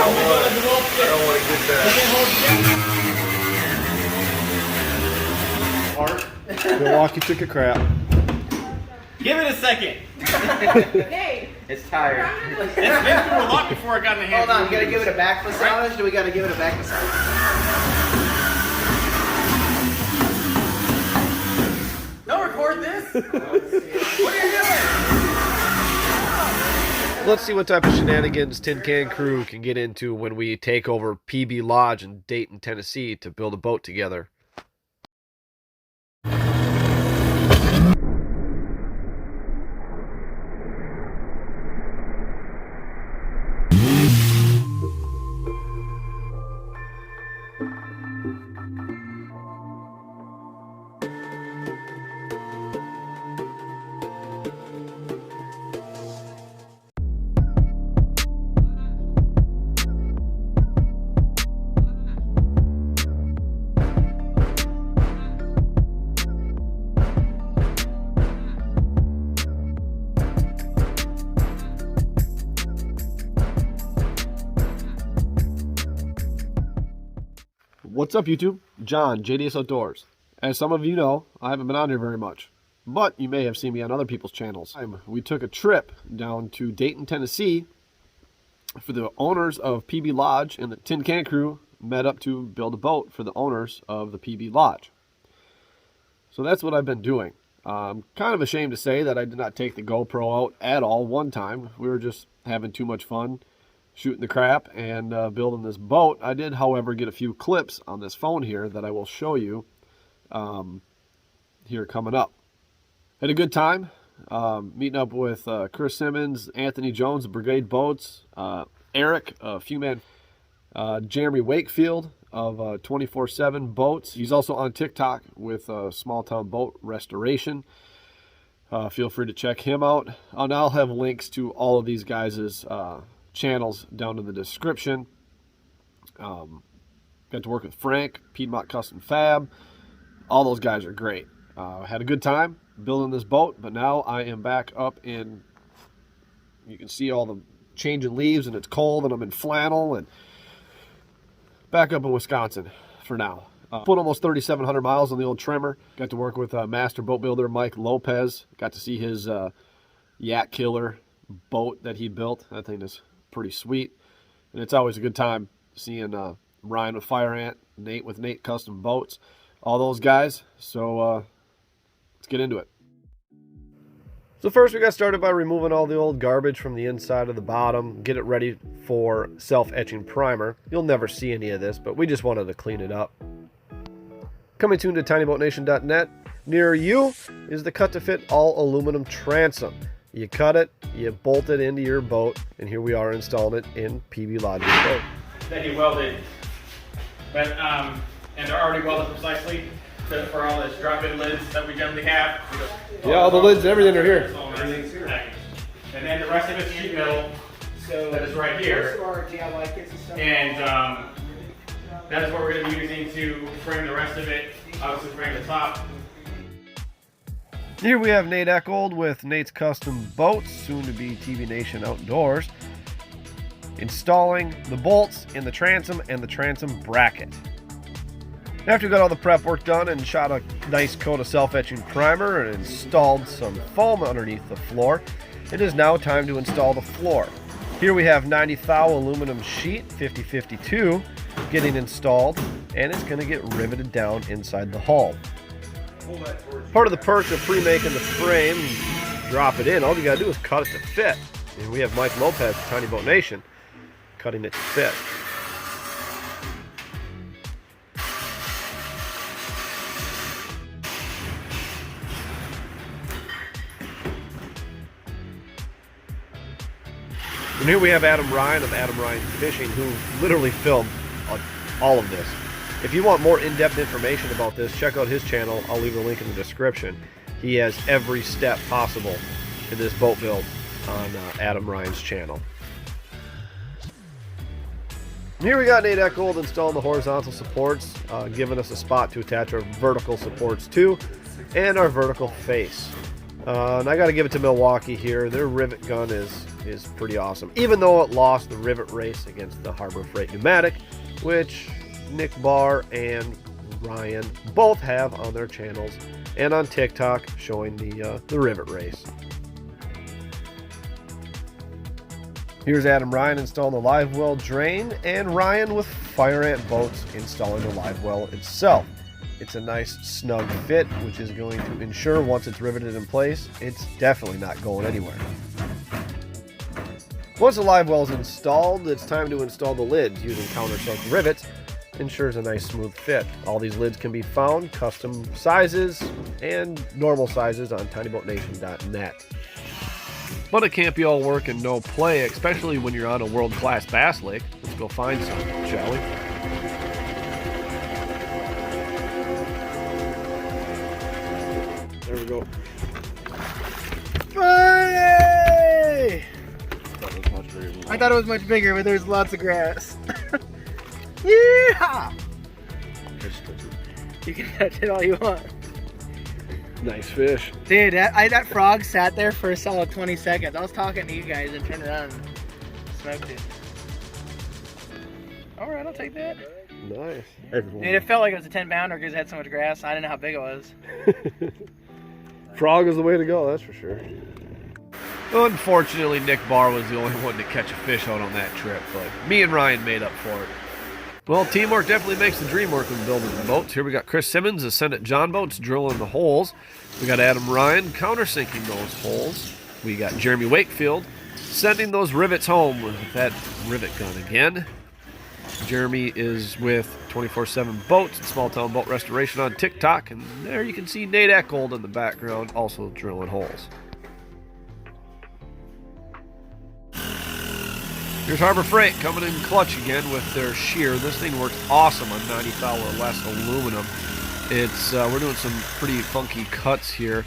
don't want to get that. Milwaukee took a crap. Give it a second. Hey. It's tired. It's been through a lot before I got in the hand. Hold on, we gotta give it a back massage? Do we gotta give it a back massage? Don't record this. What are you doing? Let's see what type of shenanigans TinCanCrew can get into when we take over PB Lodge in Dayton, Tennessee to build a boat together. What's up, YouTube? John, JDS Outdoors. As some of you know, I haven't been on here very much, but you may have seen me on other people's channels. We took a trip down to Dayton, Tennessee for the owners of PB Lodge, and the TinCanCrew met up to build a boat for the owners of the PB Lodge. So that's what I've been doing. I'm kind of ashamed to say that I did not take the GoPro out at all one time. We were just having too much fun shooting the crap and building this boat. I did, however, get a few clips on this phone here that I will show you here coming up. Had a good time meeting up with Chris Simmons, Anthony Jones, Brigade Boats, Eric, Few-Man, Jeremy Wakefield of 24/7 Boats. He's also on TikTok with Small Town Boat Restoration. Feel free to check him out. And I'll have links to all of these guys' channels down in the description. Got to work with Frank, Piedmont Custom Fab. All those guys are great. Had a good time building this boat, but now I am back up in, you can see all the changing leaves and it's cold and I'm in flannel and back up in Wisconsin for now. Put almost 3,700 miles on the old trimmer. Got to work with master boat builder Mike Lopez. Got to see his Yak Killer boat that he built. That thing is pretty sweet, and it's always a good time seeing Ryan with Fire Ant, Nate with Nate Custom Boats, all those guys. So let's get into it. So first we got started by removing all the old garbage from the inside of the bottom, get it ready for self-etching primer. You'll never see any of this, but we just wanted to clean it up. Coming soon to tinyboatnation.net. Near you is the cut-to-fit all-aluminum transom. You cut it, you bolt it into your boat, and here we are installing it in PB Lodge's boat. That he welded, but and they're already welded precisely for all those drop-in lids that we generally have. Yeah, all the lids and everything are here. Everything's here. And then the rest of it's sheet metal that is right here. And that is what we're going to be using to frame the rest of it. Obviously frame the top. Here we have Nate Eckold with Nate's Custom Boats, soon to be TV Nation Outdoors, installing the bolts in the transom and the transom bracket. After we got all the prep work done and shot a nice coat of self-etching primer and installed some foam underneath the floor, it is now time to install the floor. Here we have 90 thou aluminum sheet 5052 getting installed, and it's going to get riveted down inside the hull. Part of the perks of pre-making the frame, drop it in, all you gotta do is cut it to fit. And we have Mike Lopez, Tiny Boat Nation, cutting it to fit. And here we have Adam Ryan of Adam Ryan Fishing, who literally filmed all of this. If you want more in-depth information about this, check out his channel. I'll leave a link in the description. He has every step possible in this boat build on Adam Ryan's channel. And here we got Nate Eckold installing the horizontal supports, giving us a spot to attach our vertical supports to, and our vertical face. And I got to give it to Milwaukee here. Their rivet gun is pretty awesome. Even though it lost the rivet race against the Harbor Freight pneumatic, which Nick Barr and Ryan both have on their channels and on TikTok showing the rivet race. Here's Adam Ryan installing the live well drain, and Ryan with Fire Ant Boats installing the live well itself. It's a nice snug fit, which is going to ensure once it's riveted in place, it's definitely not going anywhere. Once the live well is installed, it's time to install the lids using countersunk rivets. Ensures a nice smooth fit. All these lids can be found custom sizes and normal sizes on tinyboatnation.net. But it can't be all work and no play, especially when you're on a world-class bass lake. Let's go find some, shall we? There we go. Hey! I I thought it was much bigger, but there's lots of grass. Yeah! You can touch it all you want. Nice fish. Dude, that frog sat there for a solid 20 seconds. I was talking to you guys and turned around and smoked it. Alright, I'll take that. Nice. Dude, it felt like it was a 10-pounder because it had so much grass. I didn't know how big it was. Frog is the way to go, that's for sure. Unfortunately, Nick Barr was the only one to catch a fish out on that trip, but me and Ryan made up for it. Well, teamwork definitely makes the dream work when building the boats. Here we got Chris Simmons, Ascendant John Boats, drilling the holes. We got Adam Ryan countersinking those holes. We got Jeremy Wakefield sending those rivets home with that rivet gun again. Jeremy is with 24/7 Boats and Small Town Boat Restoration on TikTok, and there you can see Nate Eckold in the background also drilling holes. Here's Harbor Freight coming in clutch again with their shear. This thing works awesome on 90 thou or less aluminum. It's we're doing some pretty funky cuts here.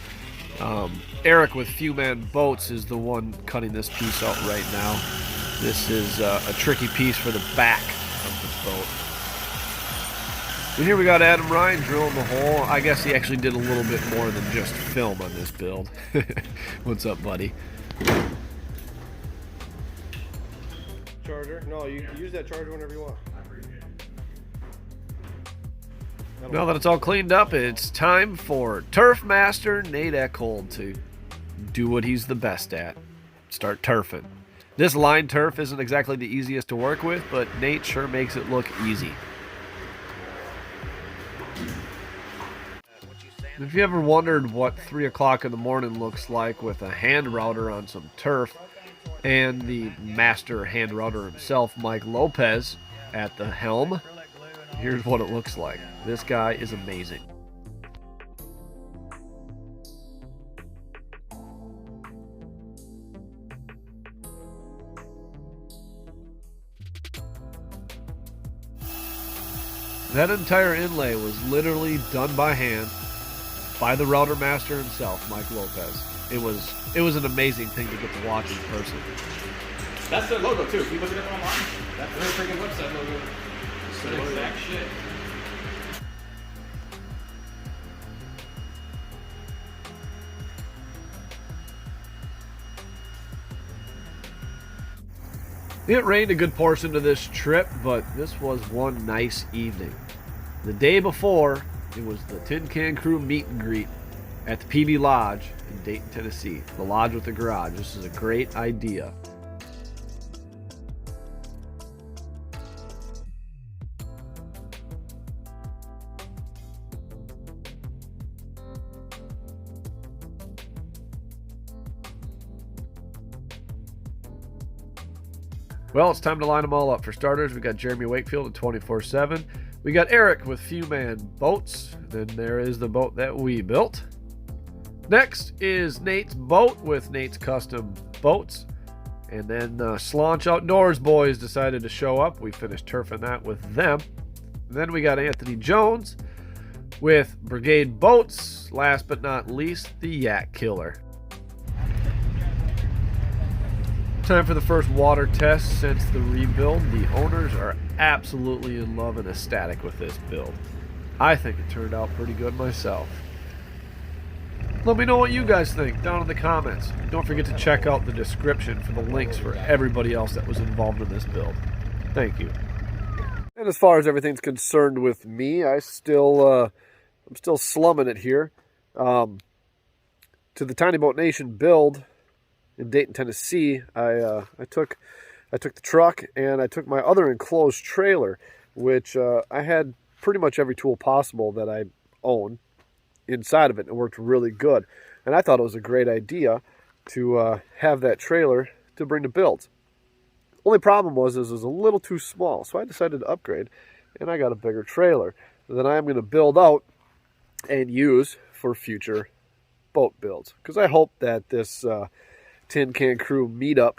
Eric with Few Man Boats is the one cutting this piece out right now. This is a tricky piece for the back of this boat. And here we got Adam Ryan drilling the hole. I guess he actually did a little bit more than just film on this build. What's up, buddy? Charger? No, you use that charger whenever you want. Now that it's all cleaned up, it's time for Turf Master Nate Eckold to do what he's the best at. Start turfing. This line turf isn't exactly the easiest to work with, but Nate sure makes it look easy. If you ever wondered what 3 o'clock in the morning looks like with a hand router on some turf, and the master hand router himself, Mike Lopez, at the helm, here's what it looks like. This guy is amazing. That entire inlay was literally done by hand by the router master himself, Mike Lopez. It was an amazing thing to get to watch in person. That's their logo too. If you look at it online, that's their freaking website logo. It's the exact shit. It rained a good portion of this trip, but this was one nice evening. The day before, it was the TinCanCrew meet and greet at the PB Lodge in Dayton, Tennessee. The lodge with the garage. This is a great idea. Well, it's time to line them all up. For starters, we got Jeremy Wakefield at 24/7. We got Eric with Few Man Boats. Then there is the boat that we built. Next is Nate's boat with Nate's Custom Boats. And then Slaunch Outdoors boys decided to show up. We finished turfing that with them. Then we got Anthony Jones with Brigade Boats. Last but not least, the Yak Killer. Time for the first water test since the rebuild. The owners are absolutely in love and ecstatic with this build. I think it turned out pretty good myself. Let me know what you guys think down in the comments. Don't forget to check out the description for the links for everybody else that was involved in this build. Thank you. And as far as everything's concerned with me, I'm still slumming it here. To the Tiny Boat Nation build in Dayton, Tennessee, I took the truck and I took my other enclosed trailer, which I had pretty much every tool possible that I own inside of it, and it worked really good. And I thought it was a great idea to have that trailer to bring to builds. Only problem was it was a little too small, so I decided to upgrade, and I got a bigger trailer that I'm going to build out and use for future boat builds. Because I hope that this TinCanCrew meetup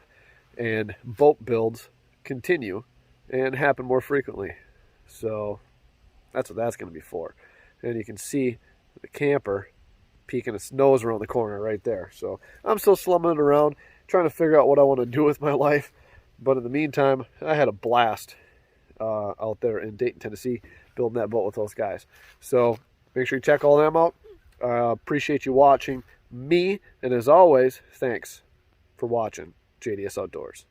and boat builds continue and happen more frequently. So that's what that's going to be for. And you can see the camper peeking its nose around the corner right there. So I'm still slumming it around, trying to figure out what I want to do with my life. But in the meantime, I had a blast out there in Dayton, Tennessee, building that boat with those guys. So make sure you check all them out. Appreciate you watching me. And as always, thanks for watching JDS Outdoors.